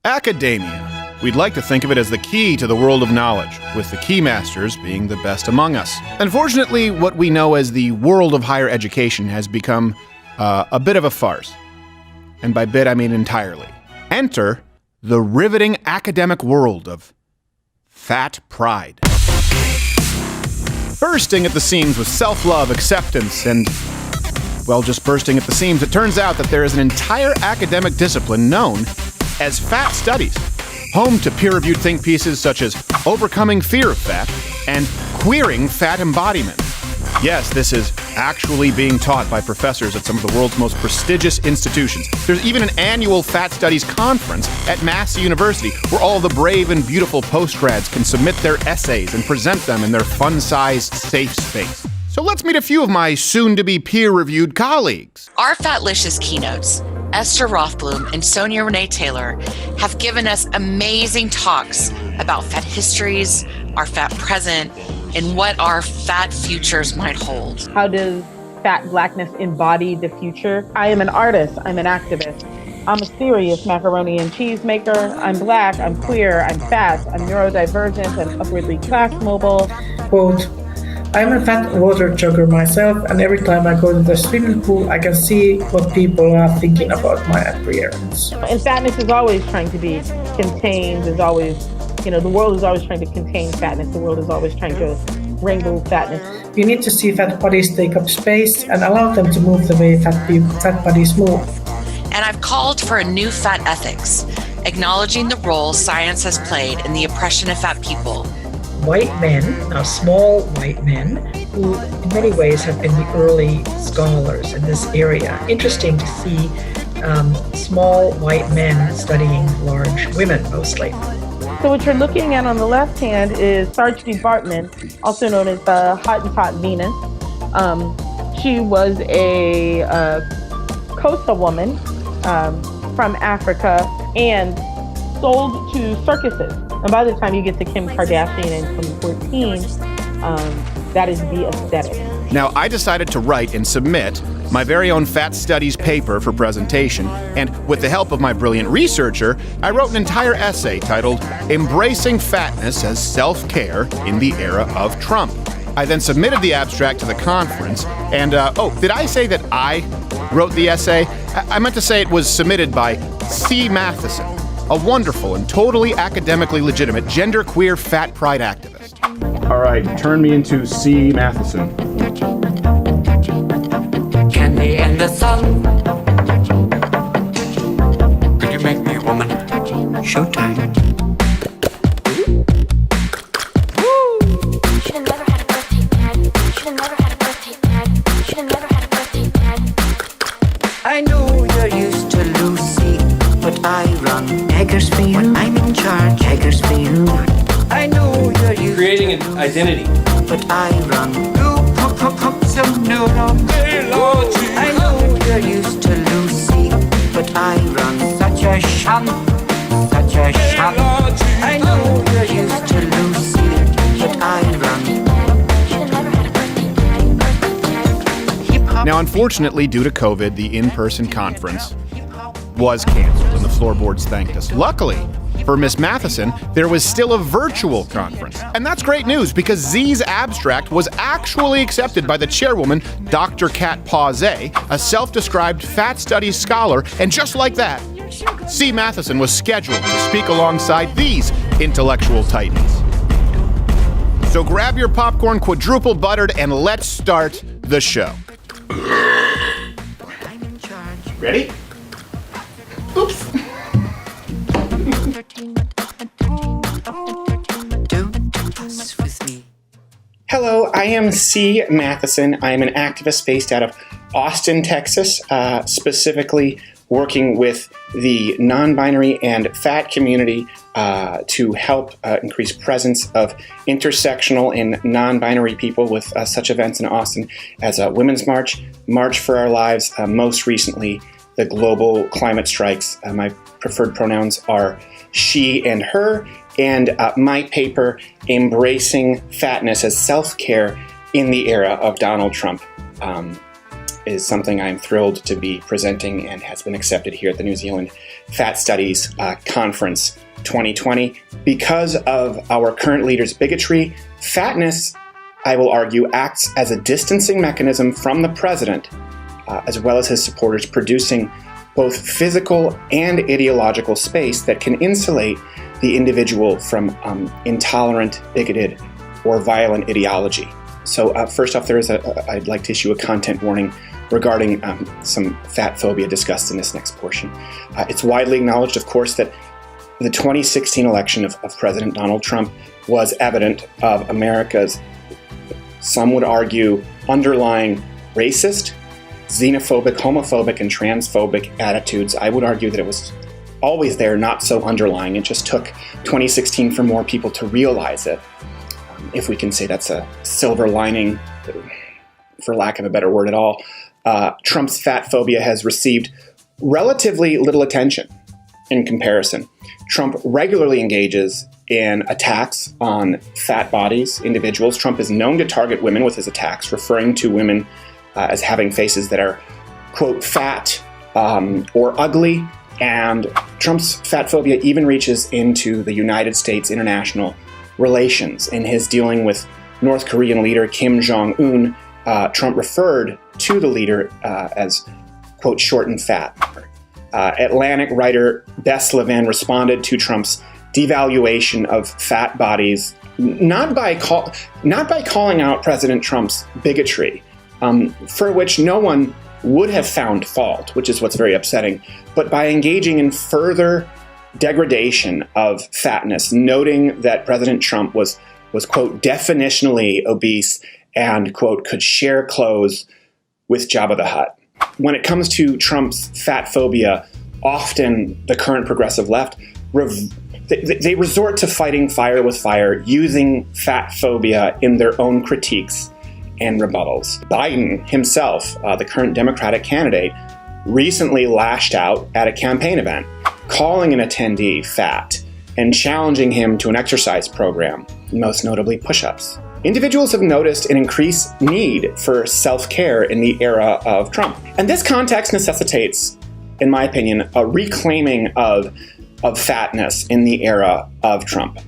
Academia. We'd like to think of it as the key to the world of knowledge, with the keymasters being the best among us. Unfortunately, what we know as the world of higher education has become a bit of a farce. And by bit, I mean entirely. Enter the riveting academic world of fat pride. Bursting at the seams with self-love, acceptance, and, well, just bursting at the seams, it turns out that there is an entire academic discipline known as fat studies, home to peer-reviewed think pieces such as Overcoming Fear of Fat and Queering Fat Embodiment. Yes, this is actually being taught by professors at some of the world's most prestigious institutions. There's even an annual Fat Studies conference at Massey University where all the brave and beautiful postgrads can submit their essays and present them in their fun-sized safe space. So let's meet a few of my soon-to-be peer-reviewed colleagues. Our Fatlicious keynotes, Esther Rothblum and Sonia Renee Taylor, have given us amazing talks about fat histories, our fat present, and what our fat futures might hold. How does fat blackness embody the future? I am an artist. I'm an activist. I'm a serious macaroni and cheese maker. I'm black. I'm queer. I'm fat. I'm neurodivergent and upwardly class mobile. Quote, I'm a fat water jogger myself, and every time I go to the swimming pool, I can see what people are thinking about my appearance. And fatness is always trying to be contained, is always, the world is always trying to contain fatness. The world is always trying to wrangle fatness. You need to see fat bodies take up space and allow them to move the way fat bodies move. And I've called for a new fat ethics, acknowledging the role science has played in the oppression of fat people. White men, now small white men, who in many ways have been the early scholars in this area. Interesting to see small white men studying large women mostly. So what you're looking at on the left hand is Sarge D. Bartman, also known as the Hottentot Venus. She was a Xhosa woman from Africa and sold to circuses. And by the time you get to Kim Kardashian in 2014, that is the aesthetic. Now, I decided to write and submit my very own fat studies paper for presentation, and with the help of my brilliant researcher, I wrote an entire essay titled Embracing Fatness as Self-Care in the Era of Trump. I then submitted the abstract to the conference, and did I say that I wrote the essay? I meant to say it was submitted by C. Matheson, a wonderful and totally academically legitimate genderqueer fat pride activist. All right, turn me into C. Matheson. Candy and the sun. Could you make me a woman? Showtime. Should've never had a birthday party. Should've never had a birthday party. Should've never had a birthday party. I know you're used to Lucy, but I run Eggersfield. When I'm in charge, Eggersfield. I know you're used creating an identity, but I run some neurons. I know you're used to Lucy, but I run such a shun. I know you're used to Lucy, but I run. Now, unfortunately, due to COVID, the in-person conference was canceled, and the floorboards thanked us. Luckily, for Miss Matheson, there was still a virtual conference. And that's great news, because Z's abstract was actually accepted by the chairwoman, Dr. Kat Pausay, a self-described fat studies scholar, and just like that, C. Matheson was scheduled to speak alongside these intellectual titans. So grab your popcorn quadruple buttered and let's start the show. Ready? Oops. Hello, I am C. Matheson. I am an activist based out of Austin, Texas, specifically working with the non-binary and fat community to help increase presence of intersectional and non-binary people with such events in Austin as Women's March, March for Our Lives, most recently the global climate strikes. My preferred pronouns are she and her, and my paper, Embracing Fatness as Self-Care in the Era of Donald Trump. is something I'm thrilled to be presenting and has been accepted here at the New Zealand Fat Studies Conference 2020. Because of our current leader's bigotry, fatness, I will argue, acts as a distancing mechanism from the president, as well as his supporters, producing both physical and ideological space that can insulate the individual from intolerant, bigoted, or violent ideology. So first off, I'd like to issue a content warning regarding some fat phobia discussed in this next portion. It's widely acknowledged, of course, that the 2016 election of President Donald Trump was evident of America's, some would argue, underlying racist, xenophobic, homophobic, and transphobic attitudes. I would argue that it was always there, not so underlying. It just took 2016 for more people to realize it. If we can say that's a silver lining, for lack of a better word at all. Trump's fat phobia has received relatively little attention in comparison. Trump regularly engages in attacks on fat bodies, individuals. Trump is known to target women with his attacks, referring to women as having faces that are, quote, fat or ugly. And Trump's fat phobia even reaches into the United States international relations. In his dealing with North Korean leader Kim Jong-un, Trump referred to the leader as, quote, short and fat. Atlantic writer Bess Levin responded to Trump's devaluation of fat bodies not by calling out President Trump's bigotry, for which no one would have found fault, which is what's very upsetting, but by engaging in further degradation of fatness, noting that President Trump was quote, definitionally obese and, quote, could share clothes with Jabba the Hutt. When it comes to Trump's fat phobia, often the current progressive left, they resort to fighting fire with fire, using fat phobia in their own critiques and rebuttals. Biden himself, the current Democratic candidate, recently lashed out at a campaign event, calling an attendee fat and challenging him to an exercise program, most notably push-ups. Individuals have noticed an increased need for self-care in the era of Trump. And this context necessitates, in my opinion, a reclaiming of fatness in the era of Trump.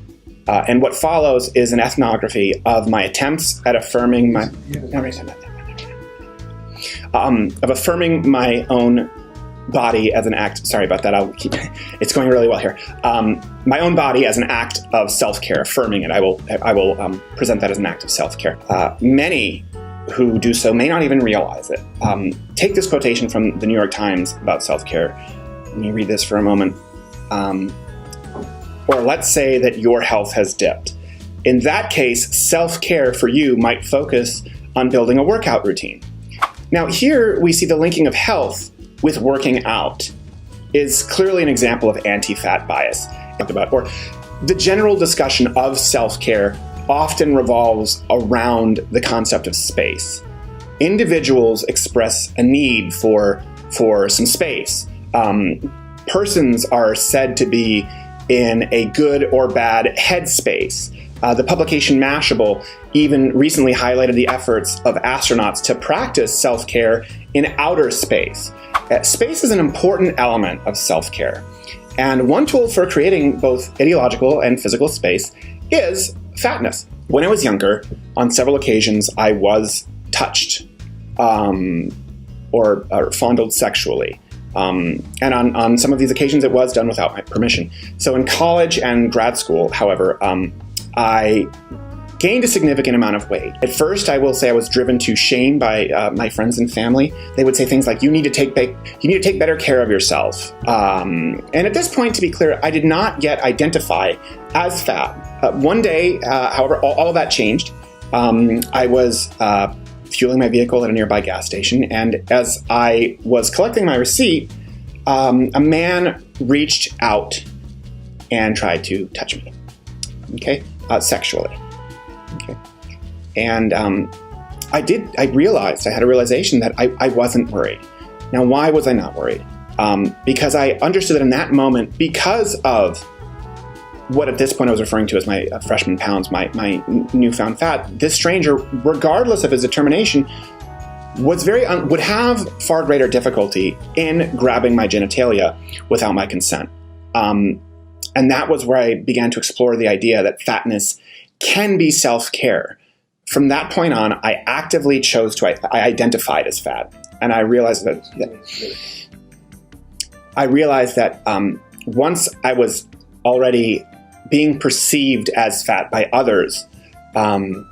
And what follows is an ethnography of my attempts at affirming my own body as an act. Sorry about that. I'll keep. It's going really well here. My own body as an act of self-care, affirming it. I will present that as an act of self-care. Many who do so may not even realize it. Take this quotation from the New York Times about self-care. Let me read this for a moment. Or let's say that your health has dipped. In that case, self-care for you might focus on building a workout routine. Now here we see the linking of health with working out is clearly an example of anti-fat bias. Or the general discussion of self-care often revolves around the concept of space. Individuals express a need for some space. Persons are said to be in a good or bad headspace. The publication Mashable even recently highlighted the efforts of astronauts to practice self-care in outer space. Space is an important element of self-care. And one tool for creating both ideological and physical space is fatness. When I was younger, on several occasions, I was touched or fondled sexually. And on some of these occasions, it was done without my permission. So in college and grad school, however, I gained a significant amount of weight. At first, I will say I was driven to shame by my friends and family. They would say things like, you need to take better care of yourself. And at this point, to be clear, I did not yet identify as fat. One day, however, all of that changed. I was fueling my vehicle at a nearby gas station, and as I was collecting my receipt, a man reached out and tried to touch me, sexually. Okay. And I had a realization that I wasn't worried. Now, why was I not worried? Because I understood that in that moment, because of what at this point I was referring to as my freshman pounds, my newfound fat, this stranger, regardless of his determination, would have far greater difficulty in grabbing my genitalia without my consent. And that was where I began to explore the idea that fatness can be self-care. From that point on, I actively chose to, I identified as fat. And I realized that once I was already being perceived as fat by others, I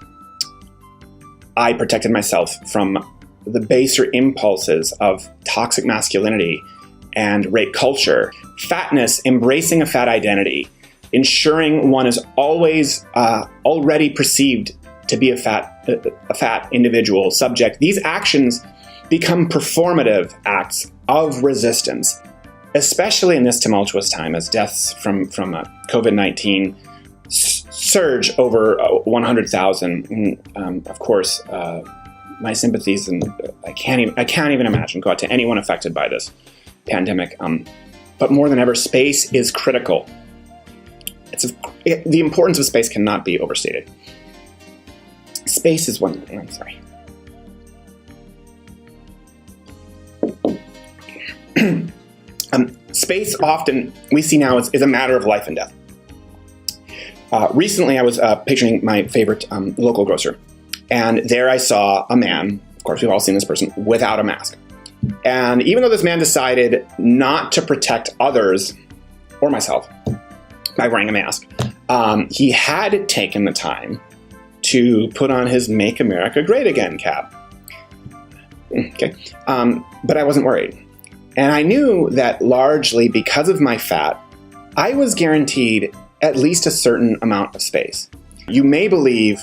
protected myself from the baser impulses of toxic masculinity and rape culture. Fatness, embracing a fat identity, ensuring one is always already perceived to be a fat individual subject. These actions become performative acts of resistance, especially in this tumultuous time as deaths from COVID-19 surge over 100,000. Of course, my sympathies, and I can't even imagine, go out to anyone affected by this pandemic. But more than ever, space is critical. The importance of space cannot be overstated. Space is one. I'm sorry. Space often we see now is a matter of life and death. Recently, I was patroning my favorite local grocer, and there I saw a man, of course we've all seen this person, without a mask. And even though this man decided not to protect others, or myself, by wearing a mask, he had taken the time to put on his Make America Great Again cap. Okay, but I wasn't worried. And I knew that largely because of my fat, I was guaranteed at least a certain amount of space. You may believe,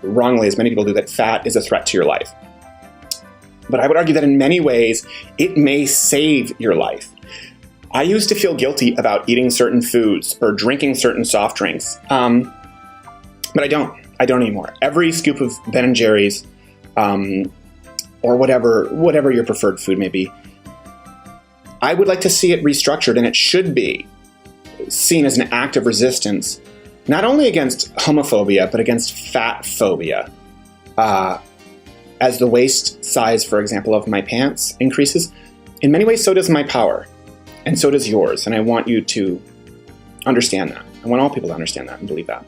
wrongly as many people do, that fat is a threat to your life. But I would argue that in many ways, it may save your life. I used to feel guilty about eating certain foods or drinking certain soft drinks, but I don't. I don't anymore. Every scoop of Ben & Jerry's, or whatever your preferred food may be, I would like to see it restructured, and it should be seen as an act of resistance, not only against homophobia, but against fat phobia. As the waist size, for example, of my pants increases, in many ways so does my power, and so does yours, and I want you to understand that. I want all people to understand that and believe that.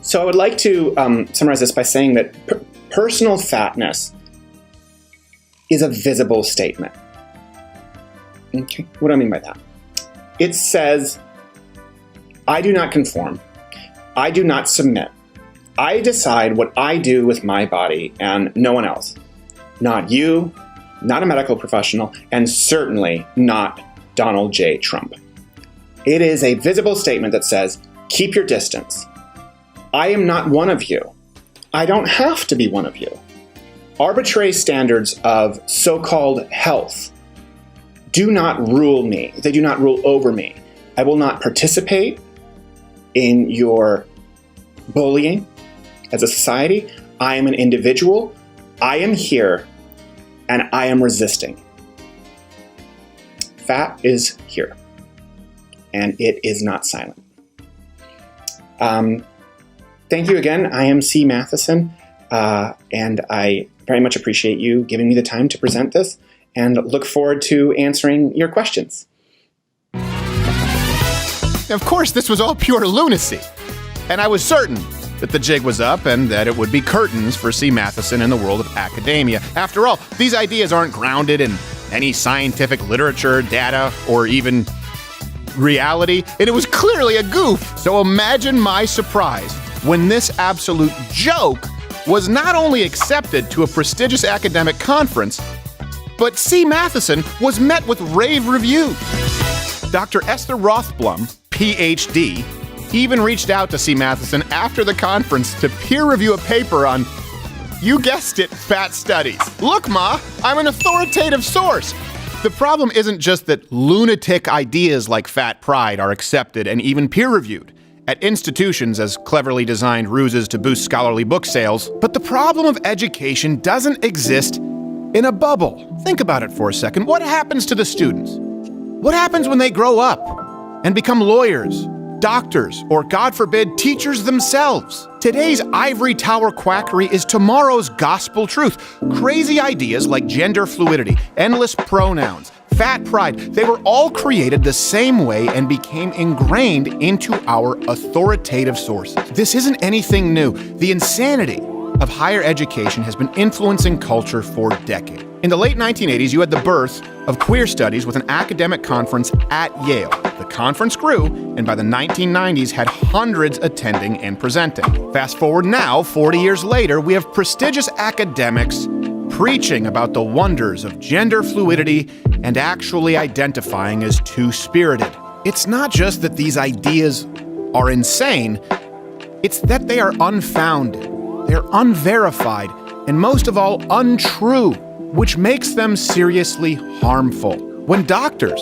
So I would like to summarize this by saying that personal fatness is a visible statement. Okay, what do I mean by that? It says, I do not conform. I do not submit. I decide what I do with my body and no one else. Not you, not a medical professional, and certainly not Donald J. Trump. It is a visible statement that says, keep your distance. I am not one of you. I don't have to be one of you. Arbitrary standards of so-called health do not rule me. They do not rule over me. I will not participate in your bullying as a society. I am an individual. I am here, and I am resisting. Fat is here, and it is not silent. Thank you again. I am C. Matheson, and I very much appreciate you giving me the time to present this, and look forward to answering your questions. Of course, this was all pure lunacy, and I was certain that the jig was up and that it would be curtains for C. Matheson in the world of academia. After all, these ideas aren't grounded in any scientific literature, data, or even reality, and it was clearly a goof. So imagine my surprise when this absolute joke was not only accepted to a prestigious academic conference, but C. Matheson was met with rave reviews. Dr. Esther Rothblum, PhD, even reached out to C. Matheson after the conference to peer review a paper on, you guessed it, fat studies. Look, Ma, I'm an authoritative source. The problem isn't just that lunatic ideas like fat pride are accepted and even peer-reviewed at institutions as cleverly designed ruses to boost scholarly book sales, but the problem of education doesn't exist in a bubble. Think about it for a second. What happens to the students? What happens when they grow up and become lawyers doctors, or God forbid, teachers themselves. Today's ivory tower quackery is tomorrow's gospel truth. Crazy ideas like gender fluidity, endless pronouns, fat pride, they were all created the same way and became ingrained into our authoritative sources. This isn't anything new. The insanity of higher education has been influencing culture for decades. In the late 1980s, you had the birth of queer studies with an academic conference at Yale. The conference grew, and by the 1990s had hundreds attending and presenting. Fast forward now, 40 years later, we have prestigious academics preaching about the wonders of gender fluidity and actually identifying as two-spirited. It's not just that these ideas are insane, it's that they are unfounded, they're unverified, and most of all, untrue, which makes them seriously harmful. When doctors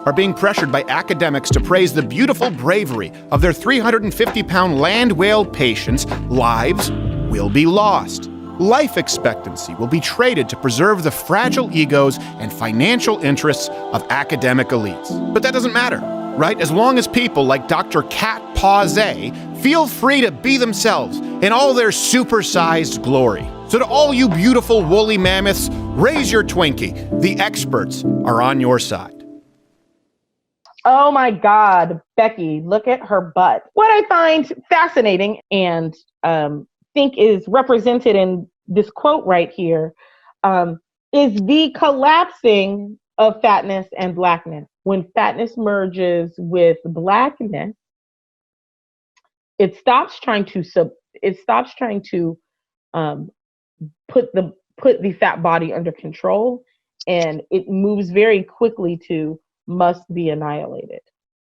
are being pressured by academics to praise the beautiful bravery of their 350-pound land whale patients, lives will be lost. Life expectancy will be traded to preserve the fragile egos and financial interests of academic elites. But that doesn't matter, right? As long as people like Dr. Kat Pause feel free to be themselves in all their supersized glory. So to all you beautiful woolly mammoths, raise your Twinkie. The experts are on your side. Oh my God, Becky, look at her butt. What I find fascinating and think is represented in this quote right here is the collapsing of fatness and blackness. When fatness merges with blackness, it stops trying to put the fat body under control, and it moves very quickly to must be annihilated.